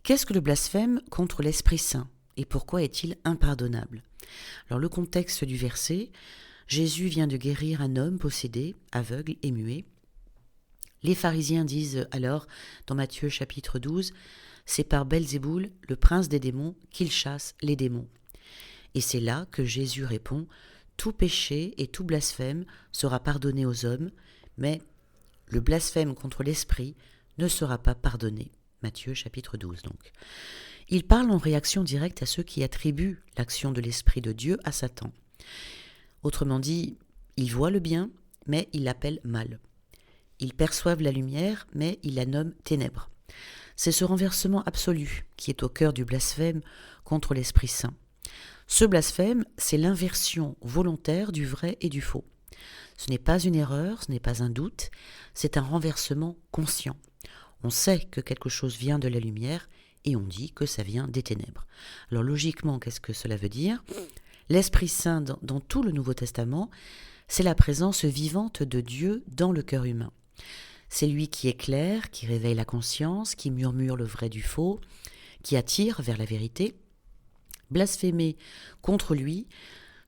Qu'est-ce que le blasphème contre l'Esprit Saint et pourquoi est-il impardonnable? Alors le contexte du verset, Jésus vient de guérir un homme possédé, aveugle et muet. Les pharisiens disent alors, dans Matthieu chapitre 12, c'est par Belzéboul, le prince des démons, qu'il chasse les démons. Et c'est là que Jésus répond, tout péché et tout blasphème sera pardonné aux hommes, mais le blasphème contre l'Esprit ne sera pas pardonné. Matthieu chapitre 12 donc. Il parle en réaction directe à ceux qui attribuent l'action de l'Esprit de Dieu à Satan. Autrement dit, ils voient le bien, mais ils l'appellent mal. Ils perçoivent la lumière, mais ils la nomment ténèbres. C'est ce renversement absolu qui est au cœur du blasphème contre l'Esprit Saint. Ce blasphème, c'est l'inversion volontaire du vrai et du faux. Ce n'est pas une erreur, ce n'est pas un doute, c'est un renversement conscient. On sait que quelque chose vient de la lumière et on dit que ça vient des ténèbres. Alors logiquement, qu'est-ce que cela veut dire? L'Esprit Saint dans tout le Nouveau Testament, c'est la présence vivante de Dieu dans le cœur humain. C'est lui qui éclaire, qui réveille la conscience, qui murmure le vrai du faux, qui attire vers la vérité. Blasphémer contre lui,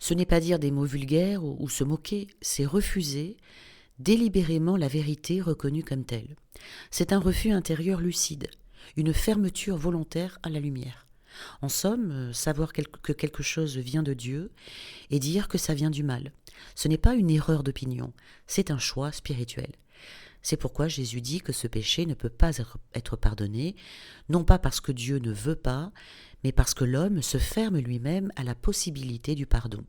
ce n'est pas dire des mots vulgaires ou se moquer, c'est refuser délibérément la vérité reconnue comme telle. C'est un refus intérieur lucide, une fermeture volontaire à la lumière. En somme, savoir que quelque chose vient de Dieu et dire que ça vient du mal. Ce n'est pas une erreur d'opinion, c'est un choix spirituel. C'est pourquoi Jésus dit que ce péché ne peut pas être pardonné, non pas parce que Dieu ne veut pas, mais parce que l'homme se ferme lui-même à la possibilité du pardon.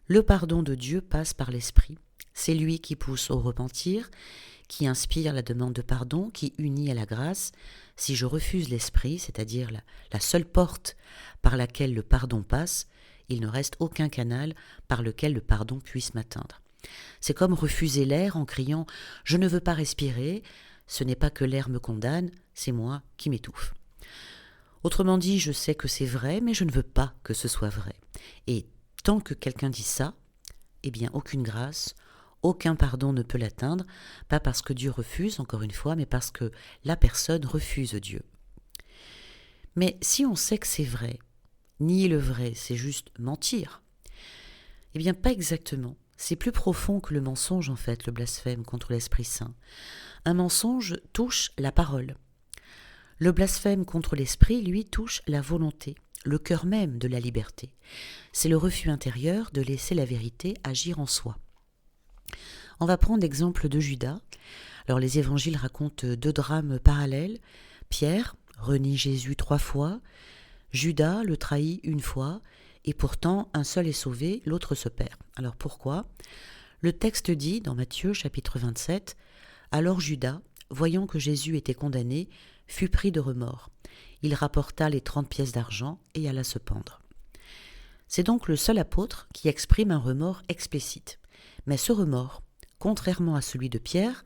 Le pardon de Dieu passe par l'Esprit. C'est lui qui pousse au repentir, qui inspire la demande de pardon, qui unit à la grâce. Si je refuse l'Esprit, c'est-à-dire la seule porte par laquelle le pardon passe, il ne reste aucun canal par lequel le pardon puisse m'atteindre. C'est comme refuser l'air en criant « Je ne veux pas respirer », ce n'est pas que l'air me condamne, c'est moi qui m'étouffe. Autrement dit, je sais que c'est vrai, mais je ne veux pas que ce soit vrai. Et tant que quelqu'un dit ça, eh bien aucune grâce, aucun pardon ne peut l'atteindre, pas parce que Dieu refuse, encore une fois, mais parce que la personne refuse Dieu. Mais si on sait que c'est vrai, nier le vrai, c'est juste mentir, eh bien pas exactement. C'est plus profond que le mensonge en fait, le blasphème contre l'Esprit Saint. Un mensonge touche la parole. Le blasphème contre l'Esprit, lui, touche la volonté, le cœur même de la liberté. C'est le refus intérieur de laisser la vérité agir en soi. On va prendre l'exemple de Judas. Alors les évangiles racontent deux drames parallèles. Pierre renie Jésus 3 fois, Judas le trahit une fois, et pourtant un seul est sauvé, l'autre se perd. Alors pourquoi? Le texte dit dans Matthieu chapitre 27, « Alors Judas, voyant que Jésus était condamné, fut pris de remords. Il rapporta les 30 pièces d'argent et alla se pendre. » C'est donc le seul apôtre qui exprime un remords explicite. Mais ce remords, contrairement à celui de Pierre,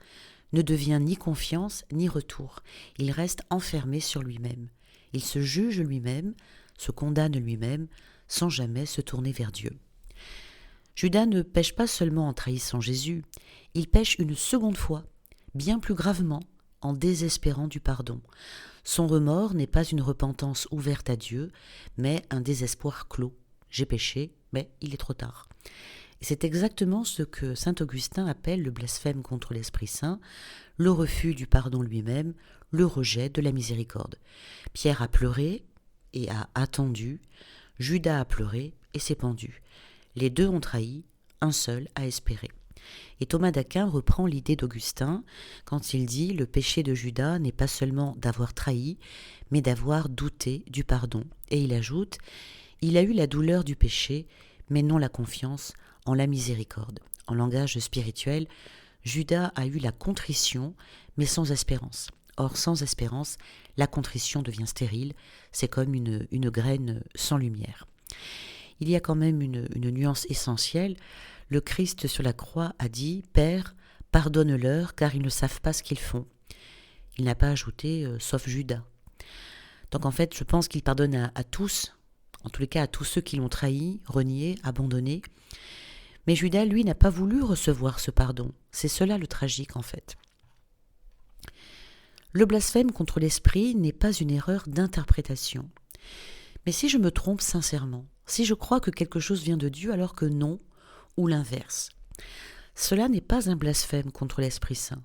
ne devient ni confiance ni retour. Il reste enfermé sur lui-même. Il se juge lui-même, se condamne lui-même, sans jamais se tourner vers Dieu. Judas ne pêche pas seulement en trahissant Jésus, il pêche une seconde fois, bien plus gravement, en désespérant du pardon. Son remords n'est pas une repentance ouverte à Dieu, mais un désespoir clos. J'ai péché, mais il est trop tard. Et c'est exactement ce que saint Augustin appelle le blasphème contre l'Esprit Saint, le refus du pardon lui-même, le rejet de la miséricorde. Pierre a pleuré et a attendu, Judas a pleuré et s'est pendu. Les deux ont trahi, un seul a espéré. Et Thomas d'Aquin reprend l'idée d'Augustin quand il dit « Le péché de Judas n'est pas seulement d'avoir trahi, mais d'avoir douté du pardon. » Et il ajoute « Il a eu la douleur du péché, mais non la confiance en la miséricorde. » En langage spirituel, Judas a eu la contrition, mais sans espérance. Or, sans espérance, la contrition devient stérile, c'est comme une graine sans lumière. Il y a quand même une nuance essentielle. Le Christ sur la croix a dit « Père, pardonne-leur, car ils ne savent pas ce qu'ils font. » Il n'a pas ajouté « sauf Judas ». Donc en fait, je pense qu'il pardonne à tous, en tous les cas à tous ceux qui l'ont trahi, renié, abandonné. Mais Judas, lui, n'a pas voulu recevoir ce pardon. C'est cela le tragique en fait. Le blasphème contre l'esprit n'est pas une erreur d'interprétation. Mais si je me trompe sincèrement, si je crois que quelque chose vient de Dieu alors que non, ou l'inverse, cela n'est pas un blasphème contre l'Esprit Saint.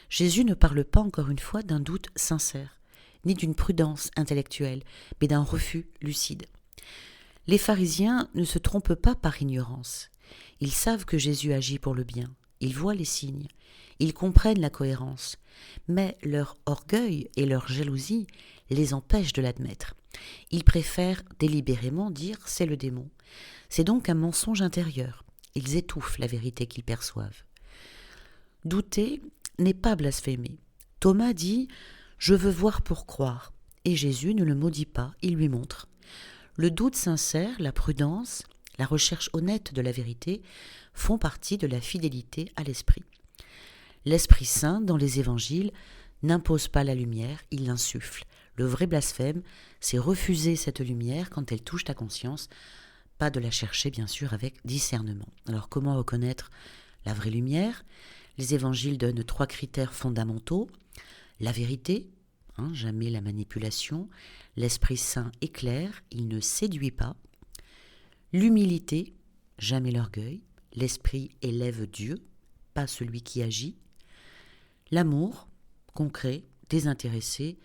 Jésus ne parle pas encore une fois d'un doute sincère, ni d'une prudence intellectuelle, mais d'un refus lucide. Les pharisiens ne se trompent pas par ignorance. Ils savent que Jésus agit pour le bien. Ils voient les signes. Ils comprennent la cohérence. Mais leur orgueil et leur jalousie les empêchent de l'admettre. Ils préfèrent délibérément dire « c'est le démon ». C'est donc un mensonge intérieur. Ils étouffent la vérité qu'ils perçoivent. Douter n'est pas blasphémer. Thomas dit « je veux voir pour croire » et Jésus ne le maudit pas, il lui montre. Le doute sincère, la prudence, la recherche honnête de la vérité font partie de la fidélité à l'Esprit. L'Esprit Saint, dans les évangiles, n'impose pas la lumière, il l'insuffle. Le vrai blasphème, c'est refuser cette lumière quand elle touche ta conscience, pas de la chercher bien sûr avec discernement. Alors comment reconnaître la vraie lumière ? Les évangiles donnent 3 critères fondamentaux. La vérité, jamais la manipulation. L'Esprit Saint est clair, il ne séduit pas. L'humilité, jamais l'orgueil. L'Esprit élève Dieu, pas celui qui agit. L'amour, concret, désintéressé,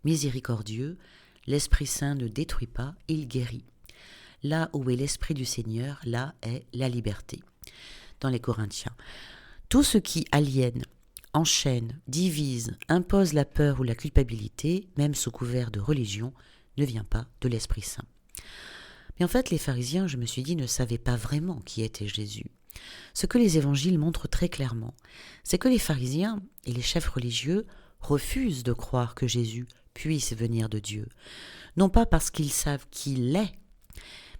miséricordieux. L'Esprit Saint ne détruit pas, il guérit. Là où est l'Esprit du Seigneur, là est la liberté. Dans les Corinthiens, tout ce qui aliène, enchaîne, divise, impose la peur ou la culpabilité, même sous couvert de religion, ne vient pas de l'Esprit Saint. Mais en fait, les pharisiens, je me suis dit, ne savaient pas vraiment qui était Jésus. Ce que les évangiles montrent très clairement, c'est que les pharisiens et les chefs religieux refusent de croire que Jésus puisse venir de Dieu, non pas parce qu'ils savent qui il est,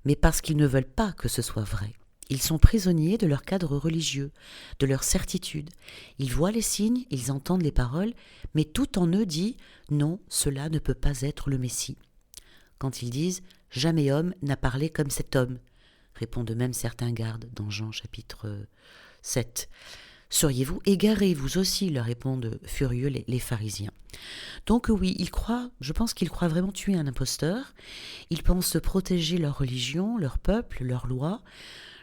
mais parce qu'ils ne veulent pas que ce soit vrai. Ils sont prisonniers de leur cadre religieux, de leur certitude. Ils voient les signes, ils entendent les paroles, mais tout en eux dit « non, cela ne peut pas être le Messie ». Quand ils disent « jamais homme n'a parlé comme cet homme », répondent même certains gardes dans Jean chapitre 7. « Seriez-vous égarés, vous aussi ?» leur répondent furieux les pharisiens. Donc oui, je pense qu'ils croient vraiment tuer un imposteur. Ils pensent protéger leur religion, leur peuple, leur loi,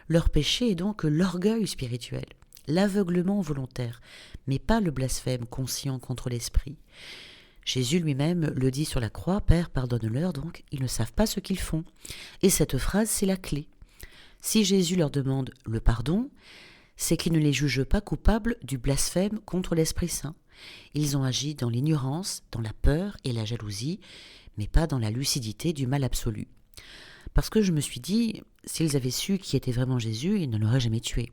leur péché et donc l'orgueil spirituel, l'aveuglement volontaire, mais pas le blasphème conscient contre l'esprit. Jésus lui-même le dit sur la croix, « Père, pardonne-leur, donc ils ne savent pas ce qu'ils font. » Et cette phrase, c'est la clé. Si Jésus leur demande le pardon, c'est qu'il ne les juge pas coupables du blasphème contre l'Esprit Saint. Ils ont agi dans l'ignorance, dans la peur et la jalousie, mais pas dans la lucidité du mal absolu. Parce que je me suis dit, s'ils avaient su qui était vraiment Jésus, ils ne l'auraient jamais tué.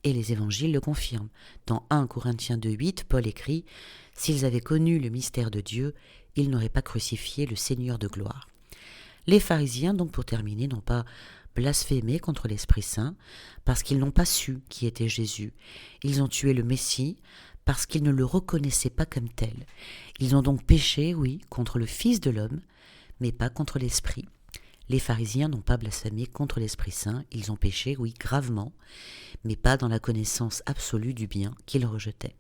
Et les évangiles le confirment. Dans 1 Corinthiens 2,8, Paul écrit « S'ils avaient connu le mystère de Dieu, ils n'auraient pas crucifié le Seigneur de gloire. » Les pharisiens, donc pour terminer, n'ont pas blasphémé contre l'Esprit Saint parce qu'ils n'ont pas su qui était Jésus. Ils ont tué le Messie parce qu'ils ne le reconnaissaient pas comme tel. Ils ont donc péché, oui, contre le Fils de l'homme, mais pas contre l'Esprit. Les pharisiens n'ont pas blasphémé contre l'Esprit Saint, ils ont péché, oui, gravement, mais pas dans la connaissance absolue du bien qu'ils rejetaient.